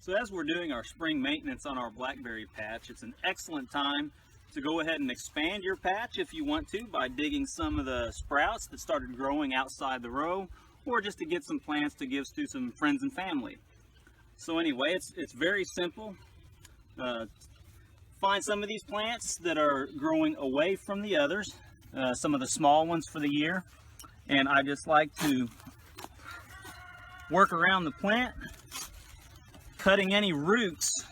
So as we're doing our spring maintenance on our blackberry patch, it's an excellent time to go ahead and expand your patch if you want to by digging some of the sprouts that started growing outside the row, or just to get some plants to give to some friends and family. So anyway, it's very simple. Find some of these plants that are growing away from the others, some of the small ones for the year, and I just like to work around the plant, cutting any roots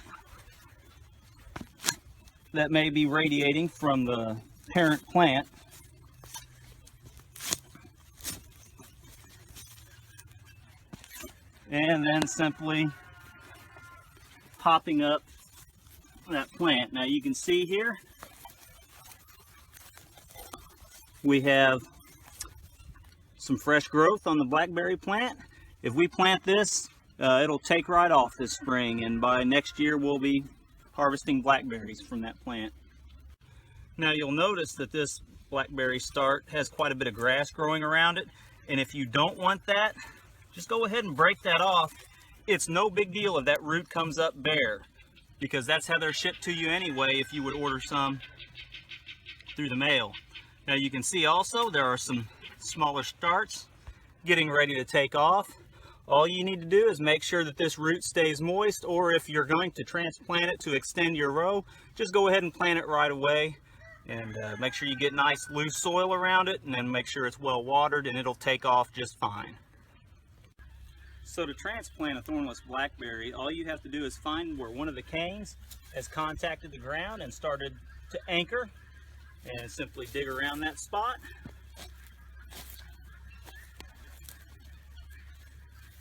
that may be radiating from the parent plant. And then simply popping up that plant. Now you can see here we have some fresh growth on the blackberry plant. If we plant this, it'll take right off this spring, and by next year we'll be harvesting blackberries from that plant. Now you'll notice that this blackberry start has quite a bit of grass growing around it, and if you don't want that, just go ahead and break that off. It's no big deal if that root comes up bare, because that's how they're shipped to you anyway if you would order some through the mail. Now you can see also there are some smaller starts getting ready to take off. All you need to do is make sure that this root stays moist, or if you're going to transplant it to extend your row, just go ahead and plant it right away, and make sure you get nice loose soil around it, and then make sure it's well watered, and it'll take off just fine. So to transplant a thornless blackberry, all you have to do is find where one of the canes has contacted the ground and started to anchor, and simply dig around that spot.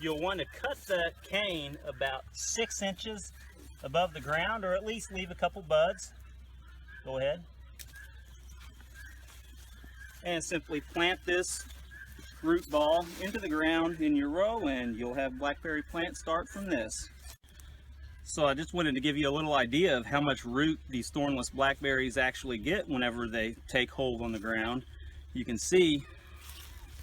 You'll want to cut that cane about 6 inches above the ground, or at least leave a couple buds. Go ahead. And simply plant this root ball into the ground in your row, and you'll have blackberry plant start from this. So I just wanted to give you a little idea of how much root these thornless blackberries actually get whenever they take hold on the ground. You can see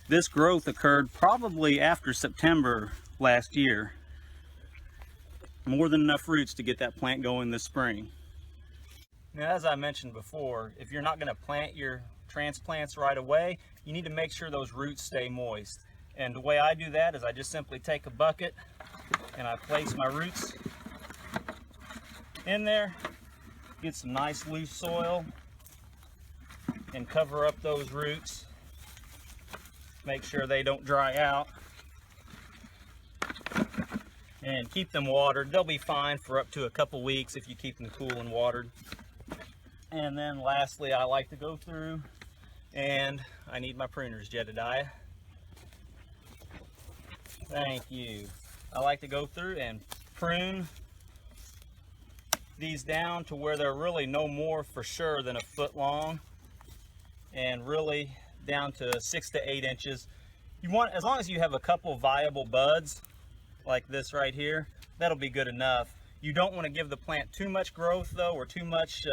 this growth occurred probably after September last year. More than enough roots to get that plant going this spring. Now, as I mentioned before, if you're not going to plant your transplants right away, you need to make sure those roots stay moist. And the way I do that is I just simply take a bucket and I place my roots in there, get some nice loose soil, and cover up those roots. Make sure they don't dry out, and keep them watered. They'll be fine for up to a couple weeks if you keep them cool and watered. And then lastly, I like to go through, and I need my pruners, Jedediah. Thank you. I like to go through and prune these down to where they're really no more for sure than a foot long, and really down to 6 to 8 inches. You want, as long as you have a couple viable buds like this right here, that'll be good enough. You don't want to give the plant too much growth though, or too much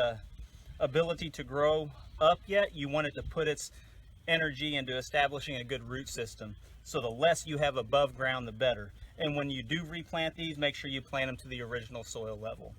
ability to grow up yet. You want it to put its energy into establishing a good root system. So the less you have above ground, the better. And when you do replant these, make sure you plant them to the original soil level.